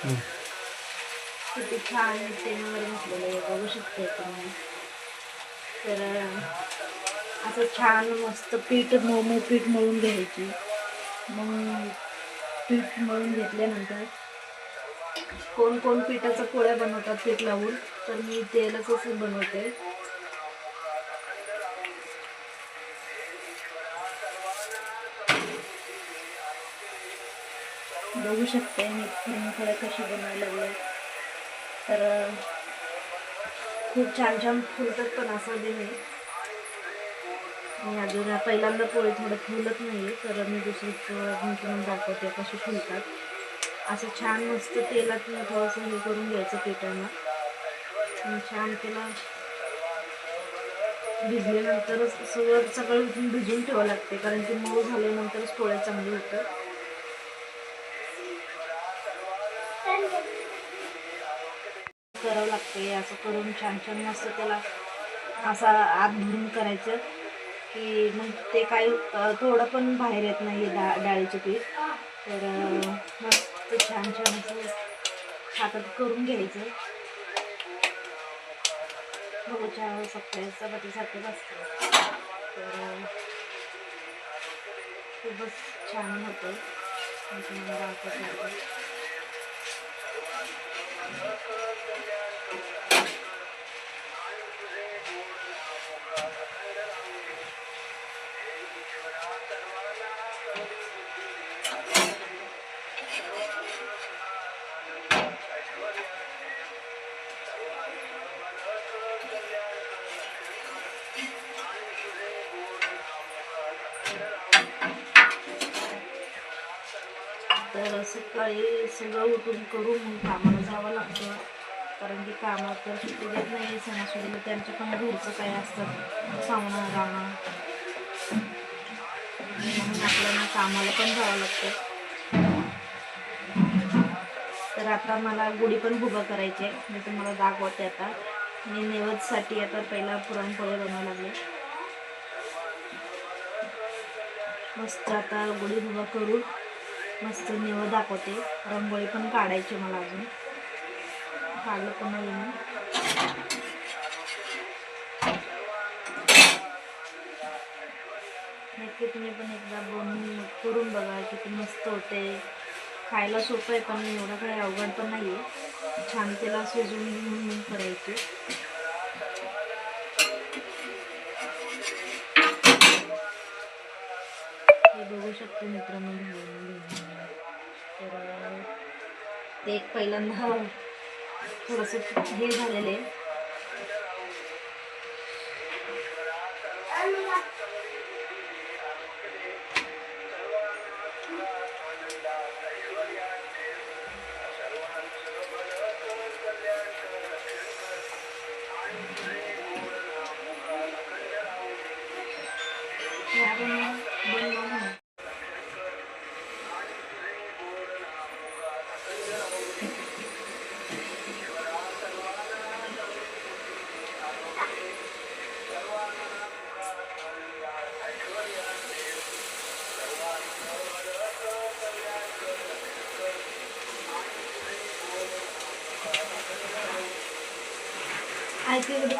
किती छान तेलावर घातलेलं आहे बघू शकते तुम्ही. तर असं छान मस्त पीठ मळून घ्यायची. मग पीठ मळून घेतल्यानंतर कोण कोण पिठाचं पोळ्या बनवतात पीठ लावून, तर मी तेलच असं बनवते. बघू शकते मी पुरणपोळ्या कशी बनवायला लागल्या. तर खूप छान छान फुलतात पण असं बी नाही. मी अजून पहिल्यांदा पोळी थोडं फुलत नाही आहे, तर मी दुसरी तुम्हाला दाखवते कशी फुलतात. असं छान मस्त तेलात थोडंसं हे करून घ्यायचं पिठाला. छान त्याला भिजल्यानंतरच सगळं उठून भिजून ठेवावं लागते, कारण की मऊ झाल्यानंतरच पोळ्या चांगली होतात. करावं लागते असं करून छान छान मस्त त्याला असा आत भरून करायचं की मग ते काही थोडं पण बाहेर येत नाही डाळीचं पीठ. तर मस्त छान छान असं हातात करून घ्यायचं. बघू सगळ्या चपातीसारखंच असतं, तर खूपच छान होतं. तर सकाळी सगळं उठून करून मग कामाला जावं लागतं, कारण की कामात तर सुट्टी देत नाही सणासुदीला. त्यांच्या पण घरचं काय असतात सावणं रावणं, म्हणून आपल्याला कामाला पण जावं लागतं. तर आता मला गुढी पण उभं करायचे, मी तुम्हाला दाखवते. आता मी नैवेद्यासाठी आता पहिला पुरणपोळी बनवायला लागले. मस्त आता गुढी उभं करून मस्त नैवेद्य दाखवते. रांगोळी पण काढायची मला, अजून काढलं पण नाही मी. नक्की तुम्ही पण एकदा बनवून करून बघा, किती मस्त होते. खायला सोपं आहे, पण एवढं काही अवघड पण नाही आहे. छान त्याला शिजवून करायची. हे बघू शकतो मित्रांनो. तर ते एक पहिल्यांदा थोडंसं हे झालेलं आहे.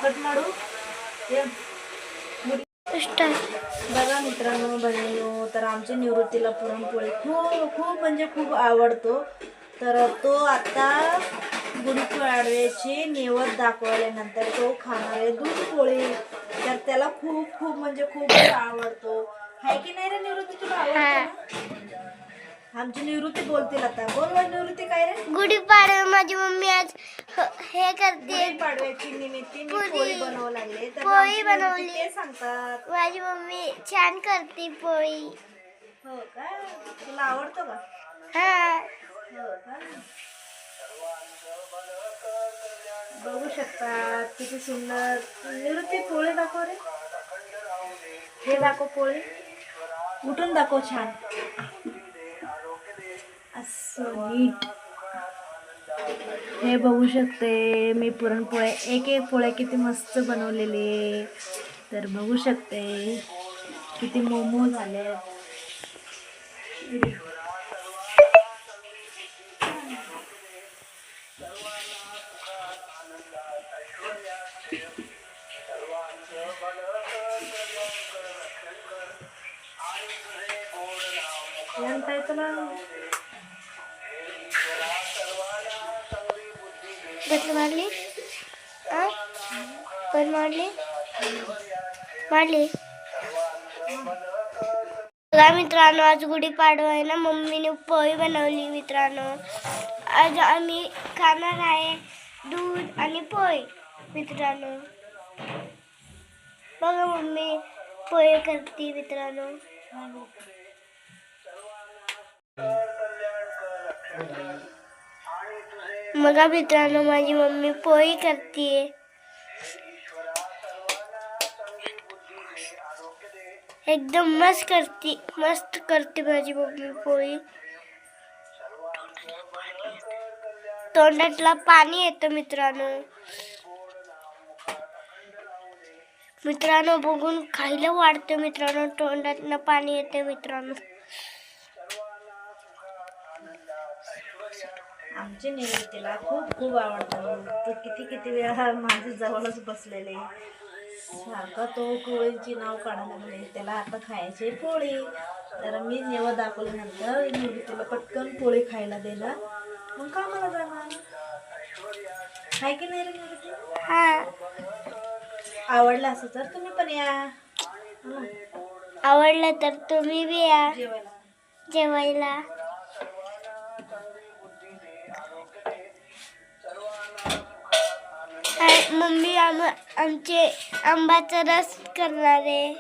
कट मारू बघा मित्रांनो बहिणीनो. तर आमच्या निवृत्तीला पुरणपोळी खूप खूप म्हणजे खूप आवडतो. तर तो आता गुढीपाडव्याची नैवेद्य दाखवल्यानंतर तो खाणार आहे दूध पोळी. तर त्याला खूप खूप म्हणजे खूप आवडतो. आहे की नाही रे निवृत्ती, तुला आवडतो ना? आमची निवृत्ती बोलतील आता. बोल निवृत्ती, काय रे? गुढीपाडवा माझी मम्मी आज हे करते. गुढीपाडव्याची निमित्त मी पोळी बनवू लागले. तर पोळी बनवली ते सांगतात माझी मम्मी छान करते पोळी. हो का? तुला आवडतो का? हा. हो का? बघू शकतात किती सुंदर. निवृत्ती पोळी दाखव रे. हे दाखव पोळी, उठून दाखव छान असं नीट. हे बघू शकते मी पुरणपोळ्या एक एक पोळ्या किती मस्त बनवलेले. तर बघू शकते किती मोमो झाले. म्हणताय तुला? बटन मारली पण मारली बघा मित्रांनो, आज गुढीपाडवा आहे ना. मम्मीने पोळी बनवली मित्रांनो. आज आम्ही खाणार आहे दूध आणि पोळी मित्रांनो. बघा मम्मी पोळी करते मित्रांनो. बघा मित्रांनो, माझी मम्मी पोळी करते. एकदम मस्त करते माझी मम्मी पोळी. तोंडातला पाणी येतं मित्रांनो बघून खायला वाढतं मित्रांनो. तोंडातनं पाणी येते मित्रांनो. आमच्या निवेदितेला खूप आवडतं. तो किती वेळा माझ्या जवळच बसलेले, सारखा तो पोळीची नाव काढायला लागले. त्याला आता खायची पोळी. तर मी नेवं दाखवल्यानंतर निवेदितेला पटकन पोळी खायला दिला, मग कामाला जाणार. हाय की नाही रे निवेदिते? हा, आवडलं असं तर तुम्ही पण या. आवडलं तर तुम्ही बी या जेवायला. मम्मी आमचे आंब्याचा रस करणार आहे.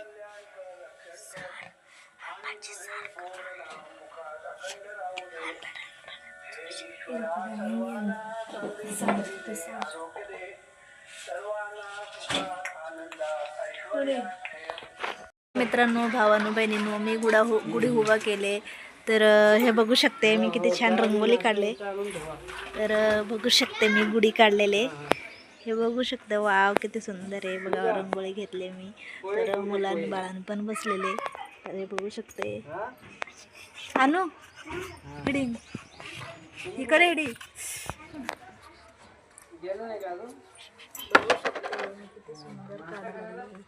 मित्रांनो, भावांनो, बहिणींनो, मी गुढी उभा केले. तर हे बघू शकते मी किती छान रंगोली काढले. तर बघू शकते मी गुढी काढलेले. हे बघू शकते. वाव किती सुंदर आहे बघा. रंगोळी घेतले मी. तर मुलांनी बाळांनी पण बसलेले. तर हे बघू शकते. आणू हिडी इकडे हिडी. बघू शकते मी किती सुंदर काढले.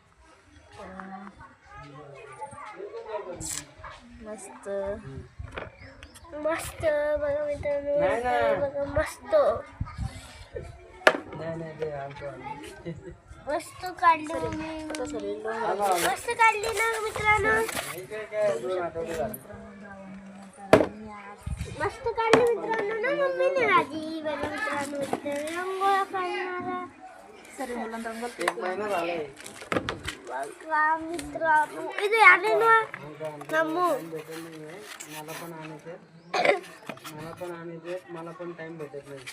मस्त बघा मित्रांनो, बघा मस्त काढली मम्मी. मस्त काढली ना मित्रांनो. मस्त काढली मित्रांनो ना मम्मीने माझी. बघा मित्रांनो, रंगोळा काढणारा बघा मित्रांनो. इथे आले ना मम्मू. मला पण टाइम भेटत नाही.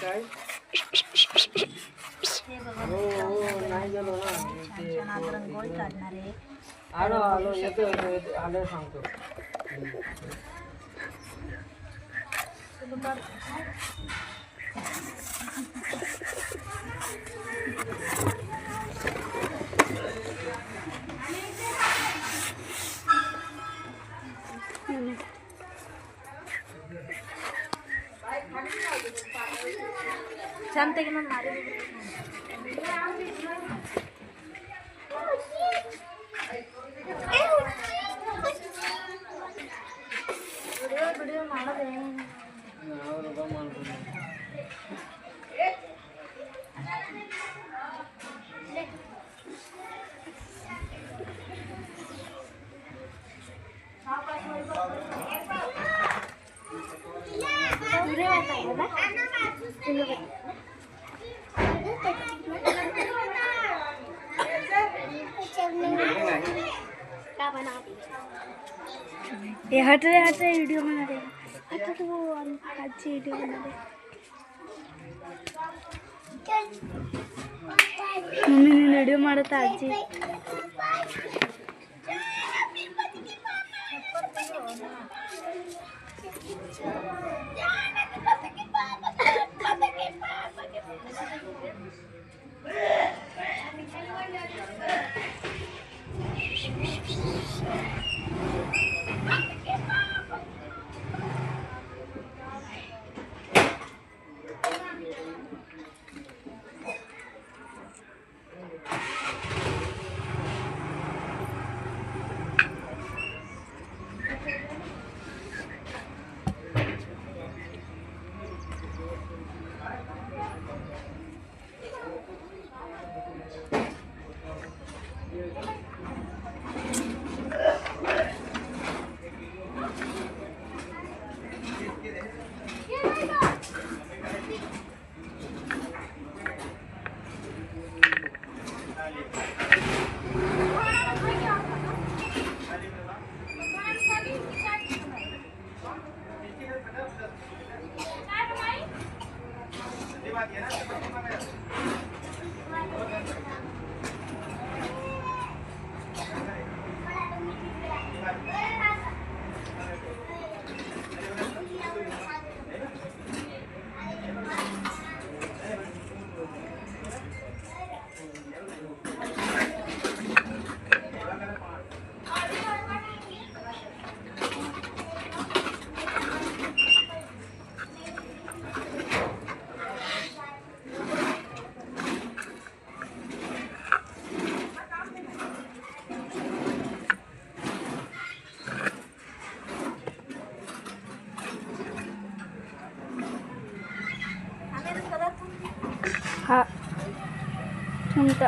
काय नाही गेलो ना. रंगोळी काढणार आहे. आलो येतो आलो सांगतो. छान ते की मग मारे व्हिडिओ ಮಾಡದೆ. ये हट रहे वीडियो बना रहे. हट तो वो अच्छी वीडियो बना रहे. मम्मी ने वीडियो मारता आजी. उंट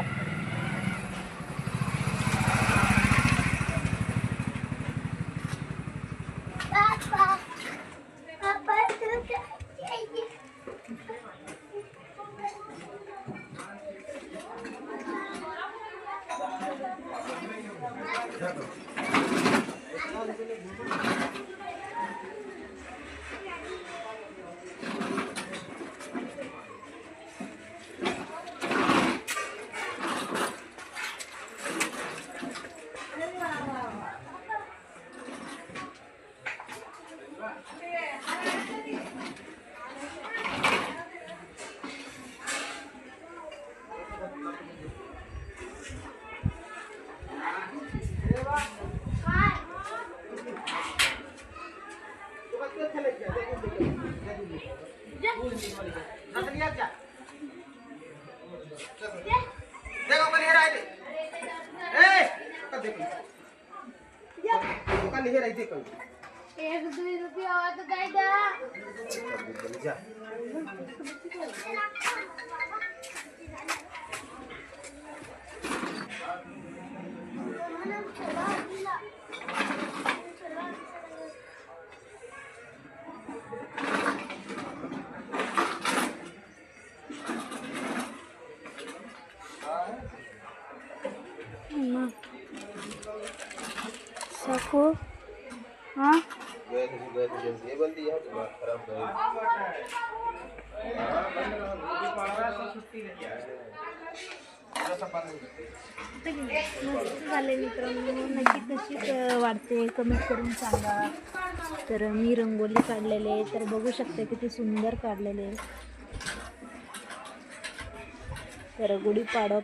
सकू हाँ मस्त झाले मित्रांनो. नक्की कशी वाटते कमेंट करून सांगा. तर मी रंगोली काढलेले तर बघू शकते किती सुंदर काढलेले. तर गुढीपाडवा